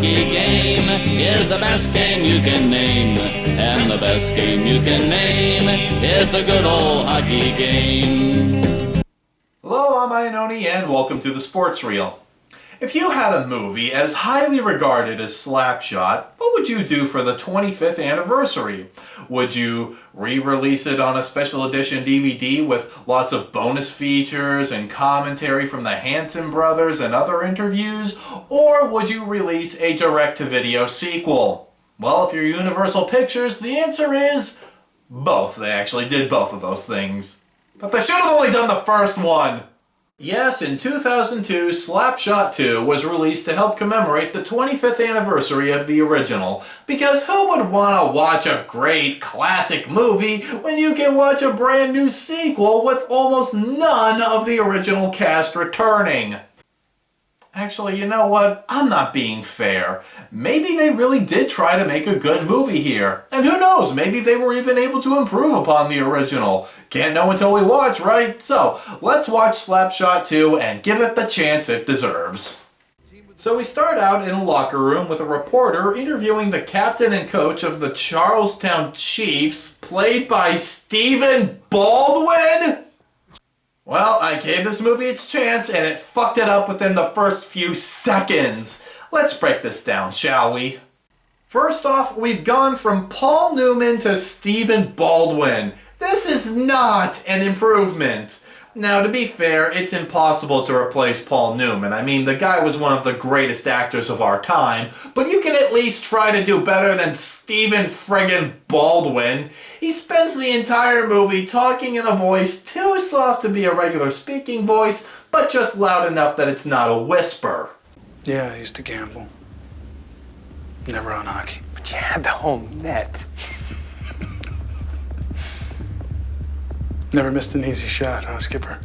hockey game is the best game you can name. And the best game you can name is the good old hockey game. Hello, I'm Iannone and welcome to the Sports Reel. If you had a movie as highly regarded as Slapshot, what would you do for the 25th anniversary? Would you re-release it on a special edition DVD with lots of bonus features and commentary from the Hanson brothers and other interviews? Or would you release a direct-to-video sequel? Well, if you're Universal Pictures, the answer is both. They actually did both of those things. But they should have only done the first one! Yes, in 2002, Slapshot 2 was released to help commemorate the 25th anniversary of the original. Because who would want to watch a great classic movie when you can watch a brand new sequel with almost none of the original cast returning? Actually, you know what? I'm not being fair. Maybe they really did try to make a good movie here. And who knows, maybe they were even able to improve upon the original. Can't know until we watch, right? So, let's watch Slapshot 2 and give it the chance it deserves. So we start out in a locker room with a reporter interviewing the captain and coach of the Charlestown Chiefs, played by Stephen Baldwin? Well, I gave this movie its chance, and it fucked it up within the first few seconds. Let's break this down, shall we? First off, we've gone from Paul Newman to Stephen Baldwin. This is not an improvement. Now, to be fair, it's impossible to replace Paul Newman. I mean, the guy was one of the greatest actors of our time, but you can at least try to do better than Stephen friggin' Baldwin. He spends the entire movie talking in a voice too soft to be a regular speaking voice, but just loud enough that it's not a whisper. Yeah, I used to gamble. Never on hockey. But you had the home net. Never missed an easy shot, huh, Skipper?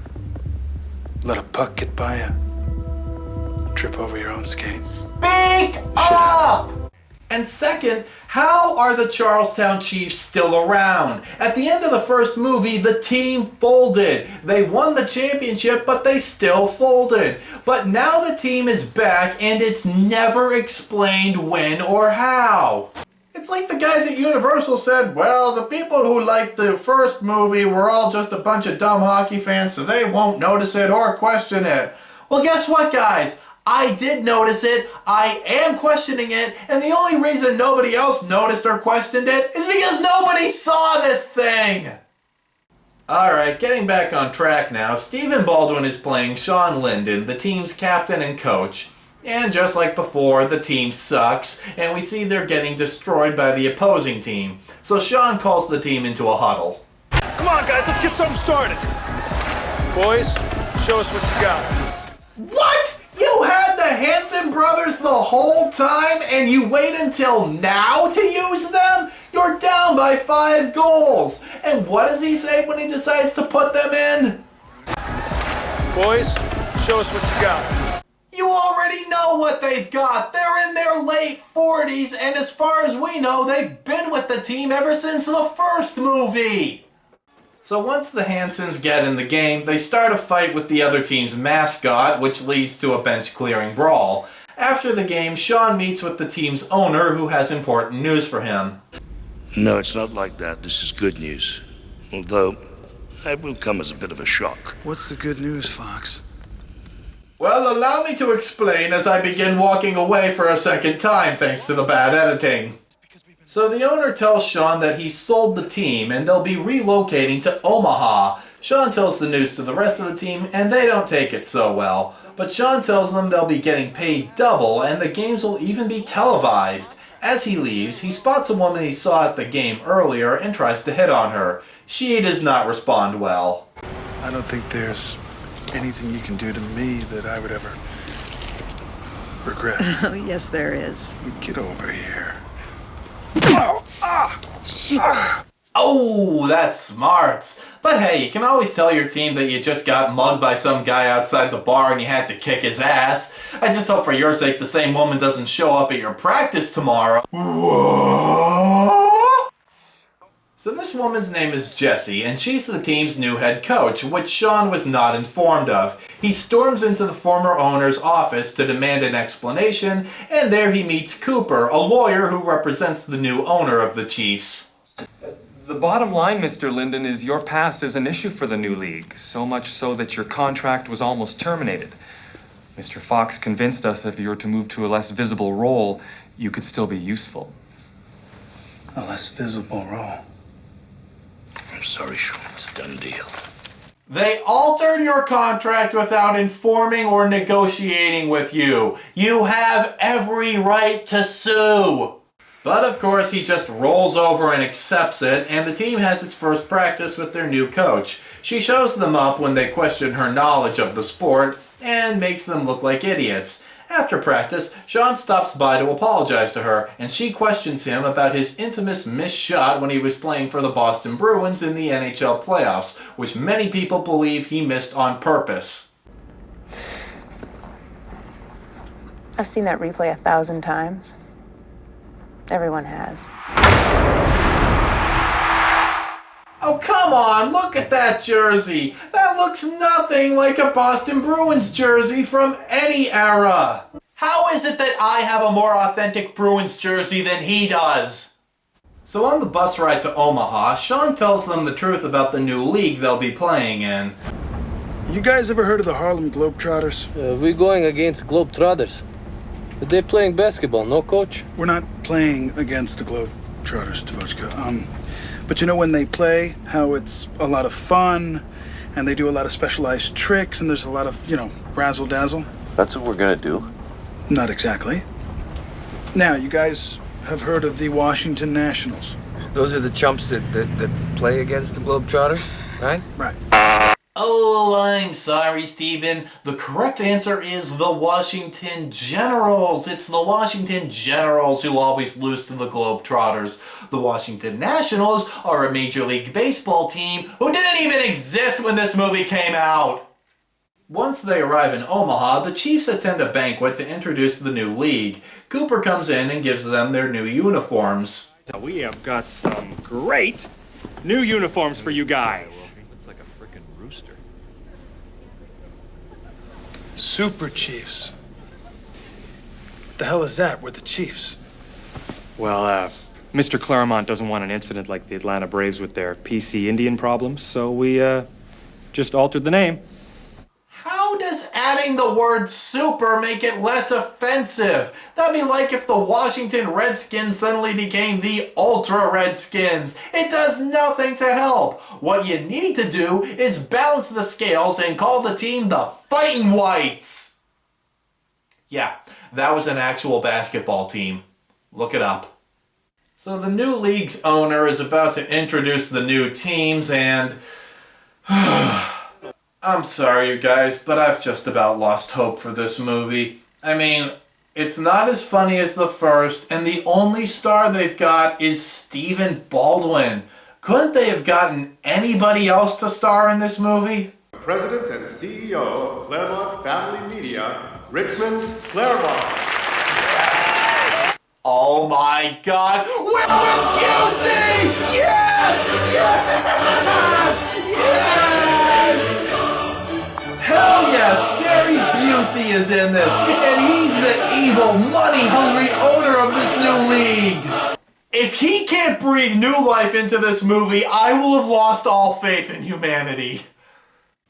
Let a puck get by you. Trip over your own skates. Speak up! And second, how are the Charlestown Chiefs still around? At the end of the first movie, the team folded. They won the championship, but they still folded. But now the team is back, and it's never explained when or how. It's like the guys at Universal said, well, the people who liked the first movie were all just a bunch of dumb hockey fans, so they won't notice it or question it. Well, guess what, guys? I did notice it, I am questioning it, and the only reason nobody else noticed or questioned it is because nobody saw this thing! Alright, getting back on track now, Stephen Baldwin is playing Sean Linden, the team's captain and coach. And just like before, the team sucks, and we see they're getting destroyed by the opposing team. So Sean calls the team into a huddle. Come on, guys, let's get something started. Boys, show us what you got. What? You had the Hanson brothers the whole time, and you wait until now to use them? You're down by 5 goals. And what does he say when he decides to put them in? Boys, show us what you got. You already know what they've got. They're in their late 40s, and as far as we know, they've been with the team ever since the first movie. So once the Hansons get in the game, they start a fight with the other team's mascot, which leads to a bench-clearing brawl. After the game, Sean meets with the team's owner, who has important news for him. No, it's not like that. This is good news. Although, that will come as a bit of a shock. What's the good news, Fox? Well, allow me to explain as I begin walking away for a second time thanks to the bad editing. So the owner tells Sean that he sold the team and they'll be relocating to Omaha. Sean tells the news to the rest of the team and they don't take it so well. But Sean tells them they'll be getting paid double and the games will even be televised. As he leaves, he spots a woman he saw at the game earlier and tries to hit on her. She does not respond well. I don't think there's anything you can do to me that I would ever regret. Oh, yes, there is. Get over here. Oh, that's smart. But hey, you can always tell your team that you just got mugged by some guy outside the bar and you had to kick his ass. I just hope for your sake the same woman doesn't show up at your practice tomorrow. What? So this This woman's name is Jessie, and she's the team's new head coach, which Sean was not informed of. He storms into the former owner's office to demand an explanation, and there he meets Cooper, a lawyer who represents the new owner of the Chiefs. The bottom line, Mr. Linden, is your past is an issue for the new league, so much so that your contract was almost terminated. Mr. Fox convinced us if you were to move to a less visible role, you could still be useful. A less visible role. I'm sorry, Sean. It's a done deal. They altered your contract without informing or negotiating with you. You have every right to sue. But of course, he just rolls over and accepts it, and the team has its first practice with their new coach. She shows them up when they question her knowledge of the sport and makes them look like idiots. After practice, Sean stops by to apologize to her, and she questions him about his infamous missed shot when he was playing for the Boston Bruins in the NHL playoffs, which many people believe he missed on purpose. I've seen that replay 1,000 times. Everyone has. Oh, come on, look at that jersey. That looks nothing like a Boston Bruins jersey from any era. How is it that I have a more authentic Bruins jersey than he does? So on the bus ride to Omaha, Sean tells them the truth about the new league they'll be playing in. You guys ever heard of the Harlem Globetrotters? We're going against Globetrotters. But they're playing basketball, no, coach? We're not playing against the Globetrotters, Tavochka. But you know when they play, how it's a lot of fun, and they do a lot of specialized tricks, and there's a lot of, razzle-dazzle? That's what we're gonna do. Not exactly. Now, you guys have heard of the Washington Nationals? Those are the chumps that play against the Globetrotters, right? Right. Oh, I'm sorry, Stephen. The correct answer is the Washington Generals. It's the Washington Generals who always lose to the Globetrotters. The Washington Nationals are a Major League Baseball team who didn't even exist when this movie came out. Once they arrive in Omaha, the Chiefs attend a banquet to introduce the new league. Cooper comes in and gives them their new uniforms. We have got some great new uniforms for you guys. Super Chiefs. The hell is that? We're the Chiefs. Well, Mr. Claremont doesn't want an incident like the Atlanta Braves with their PC Indian problems, so we, just altered the name. How does adding the word super make it less offensive? That'd be like if the Washington Redskins suddenly became the Ultra Redskins. It does nothing to help. What you need to do is balance the scales and call the team the Fighting Whites. Yeah, that was an actual basketball team. Look it up. So the new league's owner is about to introduce the new teams and... I'm sorry, you guys, but I've just about lost hope for this movie. I mean, it's not as funny as the first, and the only star they've got is Stephen Baldwin. Couldn't they have gotten anybody else to star in this movie? President and CEO of Claremont Family Media, Richmond Claremont. Oh my God! We're with Busey! Yes! Yes! Yes! Hell yes! Gary Busey is in this, and he's the evil, money-hungry owner of this new league. If he can't breathe new life into this movie, I will have lost all faith in humanity.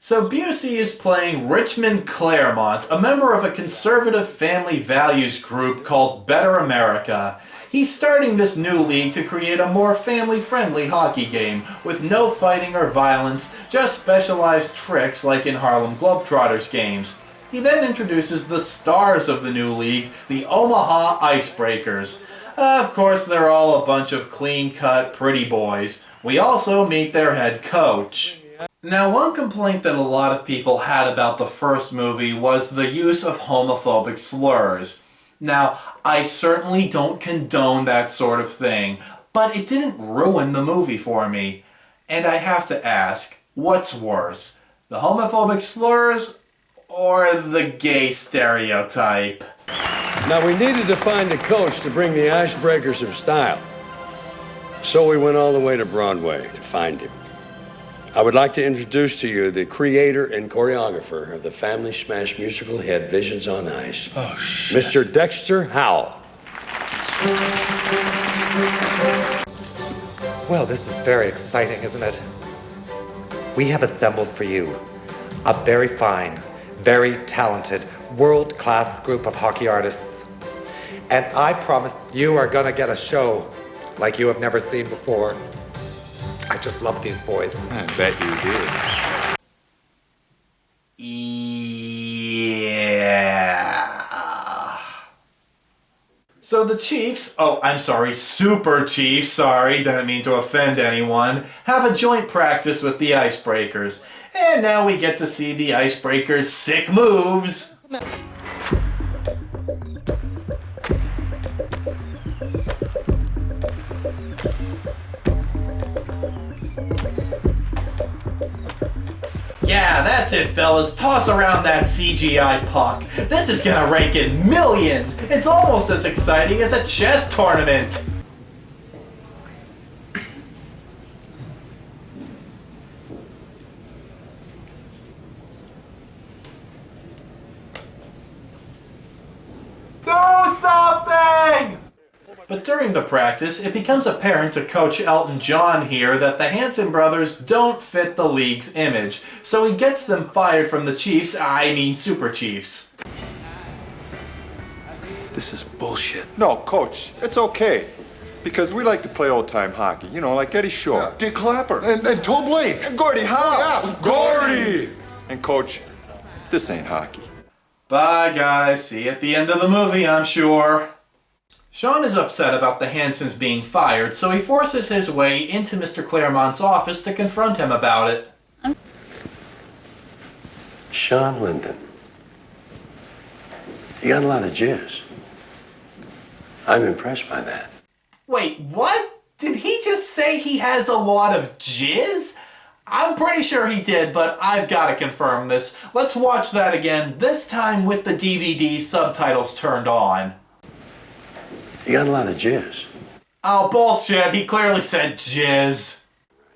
So Busey is playing Richmond Claremont, a member of a conservative family values group called Better America. He's starting this new league to create a more family-friendly hockey game, with no fighting or violence, just specialized tricks like in Harlem Globetrotters games. He then introduces the stars of the new league, the Omaha Icebreakers. Of course, they're all a bunch of clean-cut, pretty boys. We also meet their head coach. Now, one complaint that a lot of people had about the first movie was the use of homophobic slurs. Now, I certainly don't condone that sort of thing, but it didn't ruin the movie for me. And I have to ask, what's worse, the homophobic slurs or the gay stereotype? Now, we needed to find a coach to bring the Icebreakers some style. So we went all the way to Broadway to find him. I would like to introduce to you the creator and choreographer of the Family Smash musical hit Visions on Ice. Oh, shit. Mr. Dexter Howell. Well, this is very exciting, isn't it? We have assembled for you a very fine, very talented, world-class group of hockey artists. And I promise you are gonna get a show like you have never seen before. I just love these boys. I bet you did. Yeah. So the Chiefs, Super Chiefs, didn't mean to offend anyone, have a joint practice with the Icebreakers. And now we get to see the Icebreakers' sick moves. Yeah, that's it, fellas. Toss around that CGI puck. This is gonna rake in millions. It's almost as exciting as a chess tournament. Do something! But during the practice, it becomes apparent to Coach Elton John here that the Hanson brothers don't fit the league's image, so he gets them fired from the Chiefs, Super Chiefs. This is bullshit. No, Coach, it's okay. Because we like to play old-time hockey, you know, like Eddie Shore. Dick Clapper. And Toe Blake. And Gordie Howe. Yeah, Gordy. And Coach, this ain't hockey. Bye, guys. See you at the end of the movie, I'm sure. Sean is upset about the Hansons being fired, so he forces his way into Mr. Claremont's office to confront him about it. Sean Linden. You got a lot of jizz. I'm impressed by that. Wait, what? Did he just say he has a lot of jizz? I'm pretty sure he did, but I've got to confirm this. Let's watch that again, this time with the DVD subtitles turned on. You got a lot of jizz. Oh, bullshit. He clearly said jizz.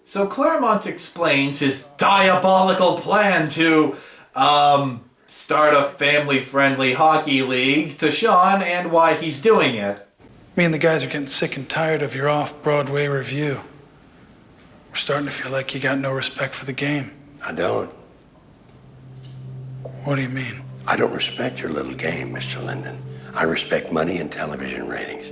So Claremont explains his diabolical plan to, start a family-friendly hockey league to Sean and why he's doing it. Me and the guys are getting sick and tired of your off-Broadway review. We're starting to feel like you got no respect for the game. I don't. What do you mean? I don't respect your little game, Mr. Linden. I respect money and television ratings.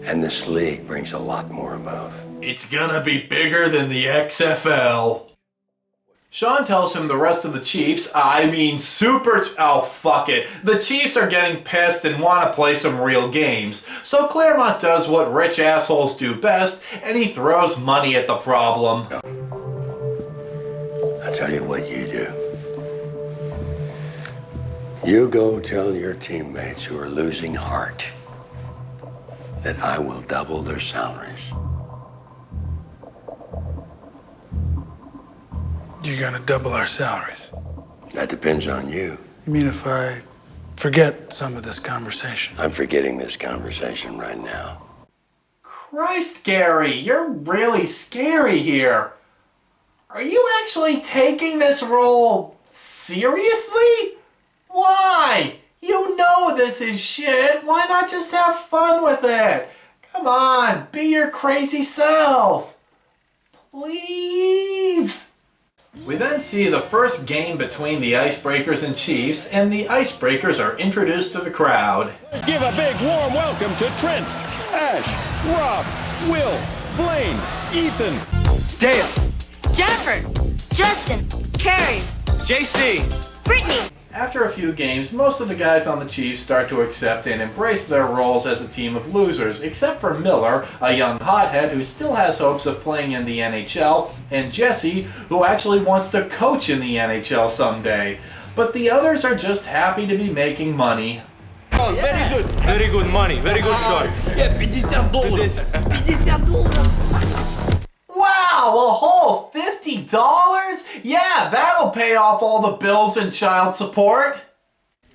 And this league brings a lot more of both. It's gonna be bigger than the XFL. Sean tells him the rest of the Chiefs, oh fuck it. The Chiefs are getting pissed and want to play some real games. So Claremont does what rich assholes do best, and he throws money at the problem. I'll tell you what you do. You go tell your teammates who are losing heart that I will double their salaries. You're gonna double our salaries. That depends on you. You mean if I forget some of this conversation? I'm forgetting this conversation right now. Christ, Gary, you're really scary here. Are you actually taking this role seriously? Why? You know this is shit. Why not just have fun with it? Come on, be your crazy self. Please. We then see the first game between the Icebreakers and Chiefs, and the Icebreakers are introduced to the crowd. Give a big warm welcome to Trent, Ash, Rob, Will, Blaine, Ethan, Dale. Jennifer, Justin, Carrie, JC. Brittany. After a few games, most of the guys on the Chiefs start to accept and embrace their roles as a team of losers, except for Miller, a young hothead who still has hopes of playing in the NHL, and Jesse, who actually wants to coach in the NHL someday. But the others are just happy to be making money. Oh, very good. Very good money. Very good shot. Yeah, $50. $50. Wow, a whole $50? Yeah, that'll pay off all the bills and child support.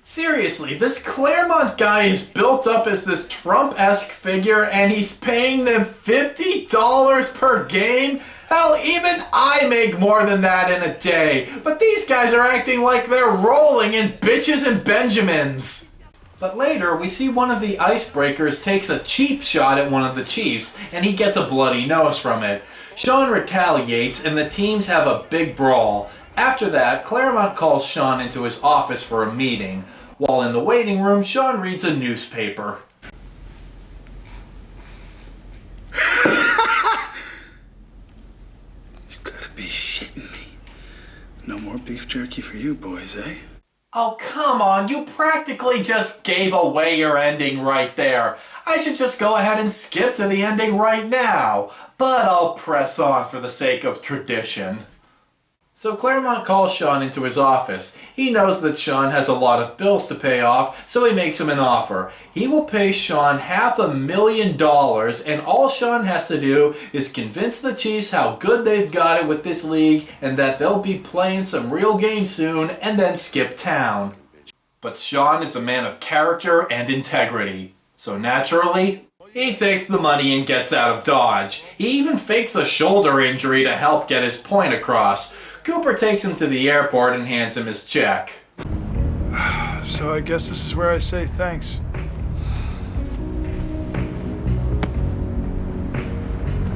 Seriously, this Claremont guy is built up as this Trump-esque figure and he's paying them $50 per game? Hell, even I make more than that in a day. But these guys are acting like they're rolling in bitches and Benjamins. But later, we see one of the Icebreakers takes a cheap shot at one of the Chiefs, and he gets a bloody nose from it. Sean retaliates, and the teams have a big brawl. After that, Claremont calls Sean into his office for a meeting. While in the waiting room, Sean reads a newspaper. You gotta be shitting me. No more beef jerky for you boys, eh? Oh, come on, you practically just gave away your ending right there. I should just go ahead and skip to the ending right now. But I'll press on for the sake of tradition. So Claremont calls Sean into his office. He knows that Sean has a lot of bills to pay off, so he makes him an offer. He will pay Sean $500,000, and all Sean has to do is convince the Chiefs how good they've got it with this league and that they'll be playing some real games soon and then skip town. But Sean is a man of character and integrity, so naturally, he takes the money and gets out of Dodge. He even fakes a shoulder injury to help get his point across. Cooper takes him to the airport and hands him his check. So I guess this is where I say thanks.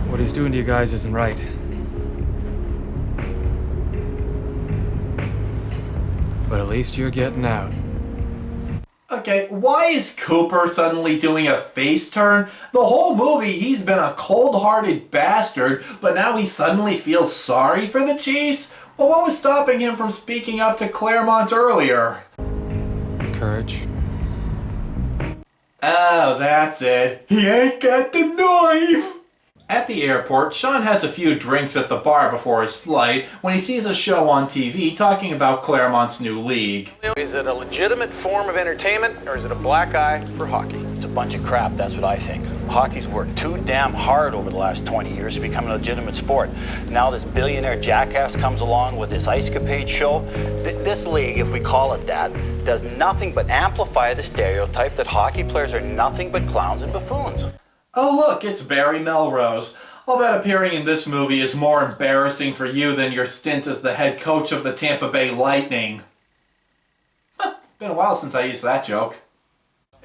What he's doing to you guys isn't right. But at least you're getting out. Okay, why is Cooper suddenly doing a face turn? The whole movie he's been a cold-hearted bastard, but now he suddenly feels sorry for the Chiefs? Well, what was stopping him from speaking up to Claremont earlier? Courage. Oh, that's it. He ain't got the knife! At the airport, Sean has a few drinks at the bar before his flight when he sees a show on TV talking about Claremont's new league. Is it a legitimate form of entertainment, or is it a black eye for hockey? It's a bunch of crap, that's what I think. Hockey's worked too damn hard over the last 20 years to become a legitimate sport. Now this billionaire jackass comes along with this Icebreakers show. This league, if we call it that, does nothing but amplify the stereotype that hockey players are nothing but clowns and buffoons. Oh look, it's Barry Melrose. I'll bet appearing in this movie is more embarrassing for you than your stint as the head coach of the Tampa Bay Lightning. Been a while since I used that joke.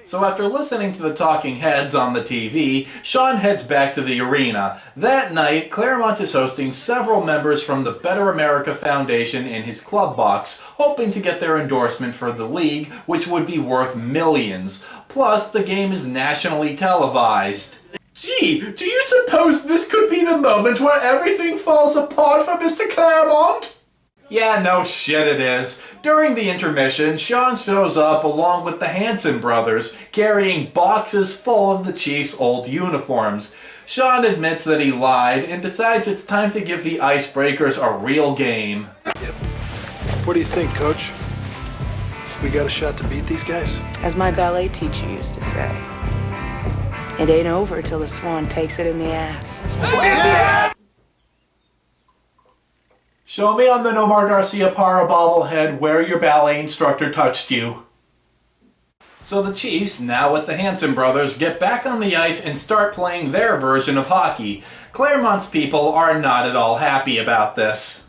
So after listening to the talking heads on the TV, Sean heads back to the arena. That night, Claremont is hosting several members from the Better America Foundation in his club box, hoping to get their endorsement for the league, which would be worth millions. Plus, the game is nationally televised. Gee, do you suppose this could be the moment where everything falls apart for Mr. Claremont? Yeah, no shit it is. During the intermission, Sean shows up along with the Hanson brothers, carrying boxes full of the Chiefs' old uniforms. Sean admits that he lied and decides it's time to give the Icebreakers a real game. What do you think, Coach? We got a shot to beat these guys? As my ballet teacher used to say, it ain't over till the swan takes it in the ass. Show me on the Nomar Garcia Parra bobblehead where your ballet instructor touched you. So the Chiefs, now with the Hanson brothers, get back on the ice and start playing their version of hockey. Claremont's people are not at all happy about this.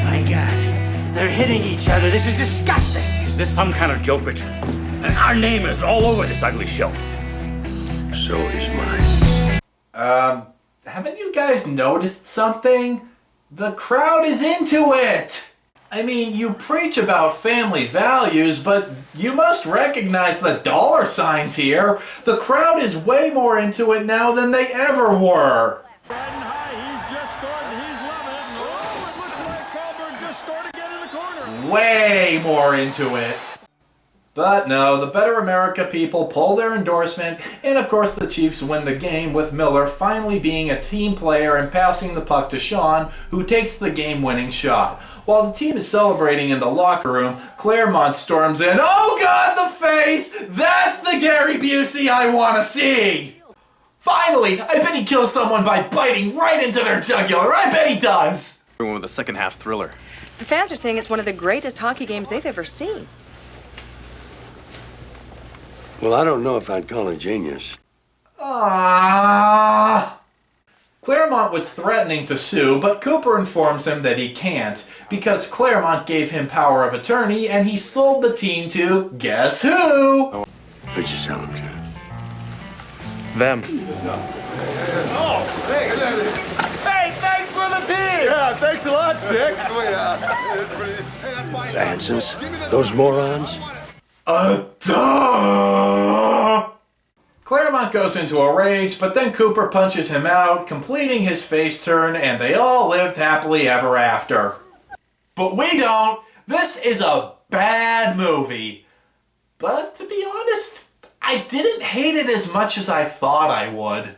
My God, they're hitting each other. This is disgusting. Is this some kind of joke, Richmond? And our name is all over this ugly show. So is mine. Haven't you guys noticed something? The crowd is into it! I mean, you preach about family values, but you must recognize the dollar signs here. The crowd is way more into it now than they ever were. Riding high, he's just scored and he's loving it. And oh, it looks like Ballberg just scored again in the corner. Way more into it. But no, the Better America people pull their endorsement, and of course the Chiefs win the game, with Miller finally being a team player and passing the puck to Sean, who takes the game-winning shot. While the team is celebrating in the locker room, Claremont storms in. Oh God, the face! That's the Gary Busey I want to see! Finally! I bet he kills someone by biting right into their jugular. I bet he does! Everyone with a second-half thriller. The fans are saying it's one of the greatest hockey games they've ever seen. Well, I don't know if I'd call it genius. Claremont was threatening to sue, but Cooper informs him that he can't, because Claremont gave him power of attorney and he sold the team to, guess who? Who'd you sell him to? Them. Oh, hey, thanks for the team! Yeah, thanks a lot, Dick. Dances? Those morons? Duh! Claremont goes into a rage, but then Cooper punches him out, completing his face turn, and they all lived happily ever after. But we don't! This is a bad movie. But to be honest, I didn't hate it as much as I thought I would.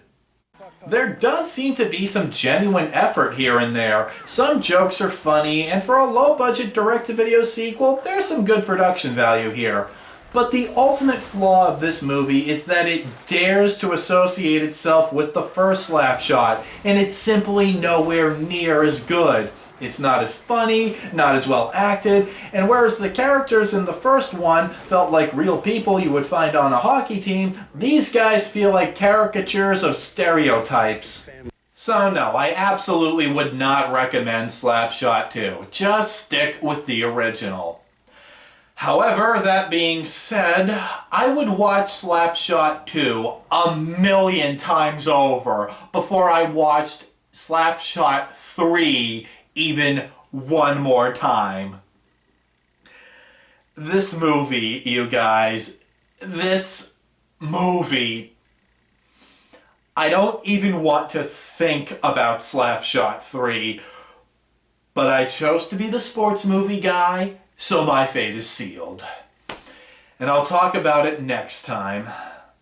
There does seem to be some genuine effort here and there. Some jokes are funny, and for a low-budget direct-to-video sequel, there's some good production value here. But the ultimate flaw of this movie is that it dares to associate itself with the first Slapshot, and it's simply nowhere near as good. It's not as funny, not as well acted, and whereas the characters in the first one felt like real people you would find on a hockey team, these guys feel like caricatures of stereotypes. So no, I absolutely would not recommend Slapshot 2. Just stick with the original. However, that being said, I would watch Slapshot 2 1,000,000 times over before I watched Slapshot 3 even one more time. This movie, you guys, this movie, I don't even want to think about Slapshot 3, but I chose to be the sports movie guy, so my fate is sealed. And I'll talk about it next time.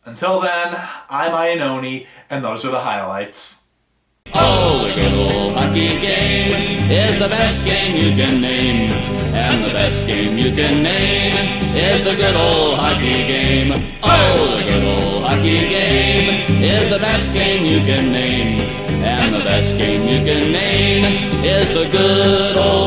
Until then, I'm Iannone, and those are the highlights. Oh, the good old hockey game is the best game you can name. And the best game you can name is the good old hockey game. Oh, the good old hockey game is the best game you can name. And the best game you can name is the good old